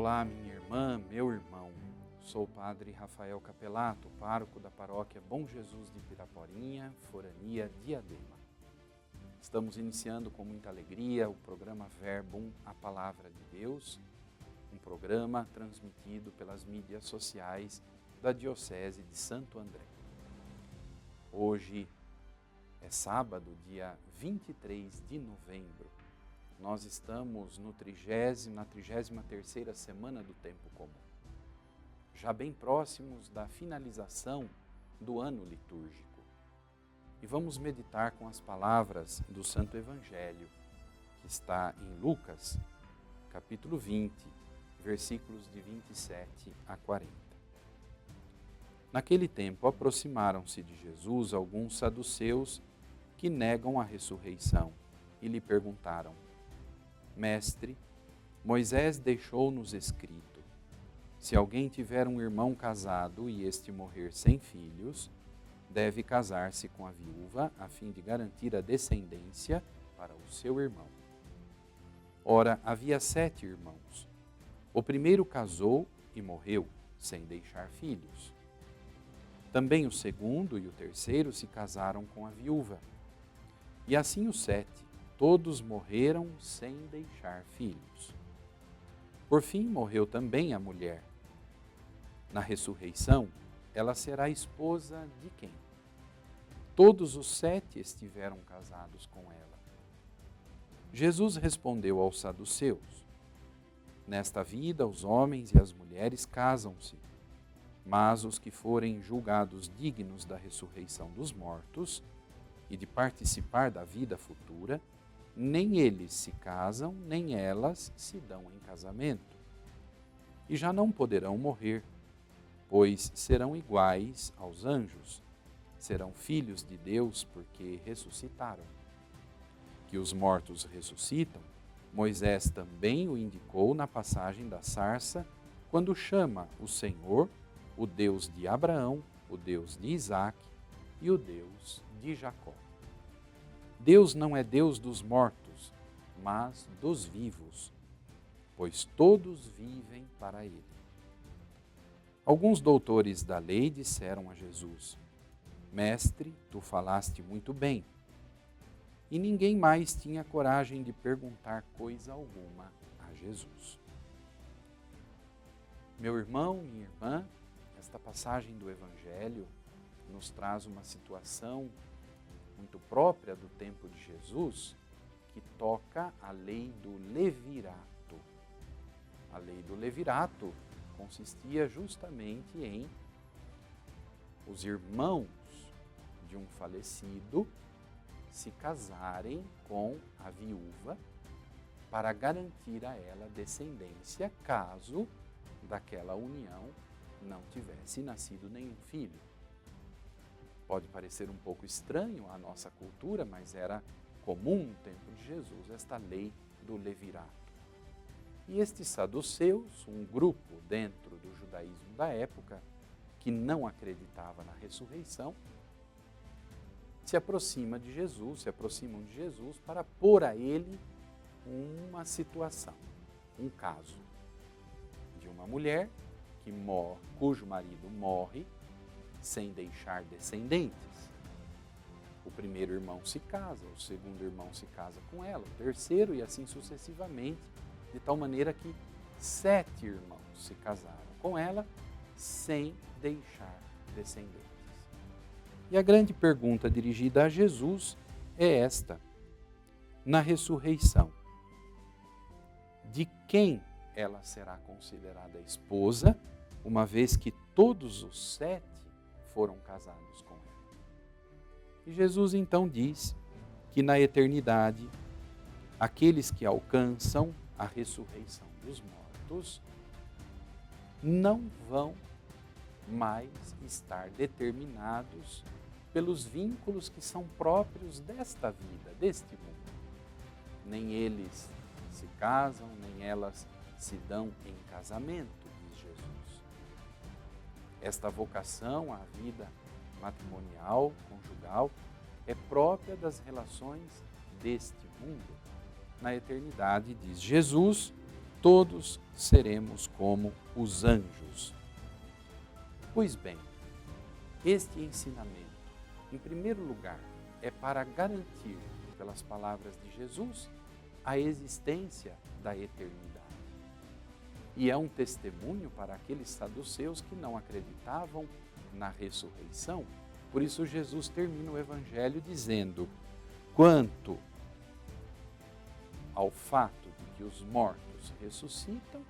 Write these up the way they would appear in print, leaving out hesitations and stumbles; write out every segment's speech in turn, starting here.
Olá, minha irmã, meu irmão. Sou o padre Rafael Capelato, pároco da paróquia Bom Jesus de Piraporinha, Forania, Diadema. Estamos iniciando com muita alegria o programa Verbum, a Palavra de Deus, um programa transmitido pelas mídias sociais da Diocese de Santo André. Hoje é sábado, dia 23 de novembro. Nós estamos na 33ª semana do Tempo Comum, já bem próximos da finalização do ano litúrgico. E vamos meditar com as palavras do Santo Evangelho, que está em Lucas, capítulo 20, versículos de 27 a 40. Naquele tempo, aproximaram-se de Jesus alguns saduceus que negam a ressurreição e lhe perguntaram: Mestre, Moisés deixou-nos escrito: se alguém tiver um irmão casado e este morrer sem filhos, deve casar-se com a viúva a fim de garantir a descendência para o seu irmão. Ora, havia 7 irmãos. O primeiro casou e morreu, sem deixar filhos. Também o segundo e o terceiro se casaram com a viúva. E assim os 7. Todos morreram sem deixar filhos. Por fim, morreu também a mulher. Na ressurreição, ela será esposa de quem? Todos os 7 estiveram casados com ela. Jesus respondeu aos saduceus: nesta vida, os homens e as mulheres casam-se, mas os que forem julgados dignos da ressurreição dos mortos e de participar da vida futura, nem eles se casam, nem elas se dão em casamento. E já não poderão morrer, pois serão iguais aos anjos, serão filhos de Deus porque ressuscitaram. Que os mortos ressuscitam, Moisés também o indicou na passagem da sarça, quando chama o Senhor, o Deus de Abraão, o Deus de Isaque e o Deus de Jacó. Deus não é Deus dos mortos, mas dos vivos, pois todos vivem para Ele. Alguns doutores da lei disseram a Jesus: Mestre, tu falaste muito bem. E ninguém mais tinha coragem de perguntar coisa alguma a Jesus. Meu irmão, minha irmã, esta passagem do Evangelho nos traz uma situação muito própria do tempo de Jesus, que toca a lei do levirato. A lei do levirato consistia justamente em os irmãos de um falecido se casarem com a viúva para garantir a ela descendência caso daquela união não tivesse nascido nenhum filho. Pode parecer um pouco estranho à nossa cultura, mas era comum no tempo de Jesus esta lei do levirato. E estes saduceus, um grupo dentro do judaísmo da época, que não acreditava na ressurreição, se aproximam de Jesus para pôr a ele uma situação, um caso de uma mulher que cujo marido morre sem deixar descendentes. O primeiro irmão se casa, o segundo irmão se casa com ela, o terceiro e assim sucessivamente, de tal maneira que 7 irmãos se casaram com ela sem deixar descendentes. E a grande pergunta dirigida a Jesus é esta: na ressurreição, de quem ela será considerada esposa, uma vez que todos os 7 foram casados com ela? E Jesus então diz que na eternidade, aqueles que alcançam a ressurreição dos mortos não vão mais estar determinados pelos vínculos que são próprios desta vida, deste mundo. Nem eles se casam, nem elas se dão em casamento, diz Jesus. Esta vocação à vida matrimonial, conjugal, é própria das relações deste mundo. Na eternidade, diz Jesus, todos seremos como os anjos. Pois bem, este ensinamento, em primeiro lugar, é para garantir, pelas palavras de Jesus, a existência da eternidade. E é um testemunho para aqueles saduceus que não acreditavam na ressurreição. Por isso Jesus termina o Evangelho dizendo: quanto ao fato de que os mortos ressuscitam,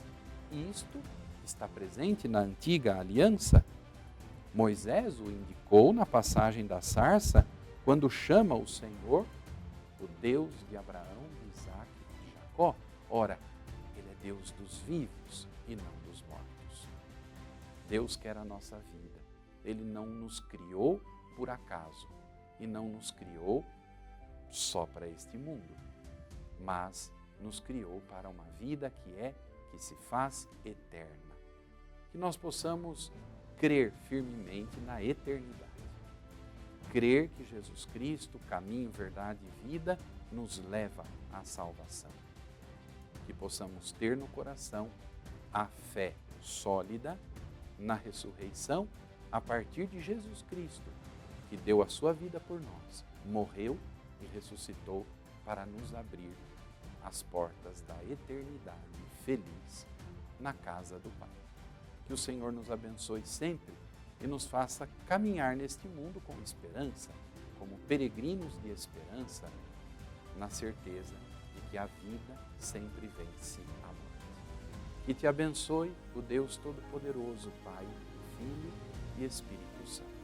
isto está presente na antiga aliança. Moisés o indicou na passagem da sarça, quando chama o Senhor o Deus de Abraão, de Isaque e de Jacó. Ora, Ele é Deus dos vivos e não dos mortos. Deus quer a nossa vida. Ele não nos criou por acaso e não nos criou só para este mundo, mas nos criou para uma vida que se faz eterna. Que nós possamos crer firmemente na eternidade. Crer que Jesus Cristo, caminho, verdade e vida, nos leva à salvação. Que possamos ter no coração a fé sólida na ressurreição a partir de Jesus Cristo, que deu a sua vida por nós, morreu e ressuscitou para nos abrir as portas da eternidade feliz na casa do Pai. Que o Senhor nos abençoe sempre e nos faça caminhar neste mundo com esperança, como peregrinos de esperança, na certeza de que a vida sempre vence a morte. Que te abençoe o Deus Todo-Poderoso, Pai, Filho e Espírito Santo.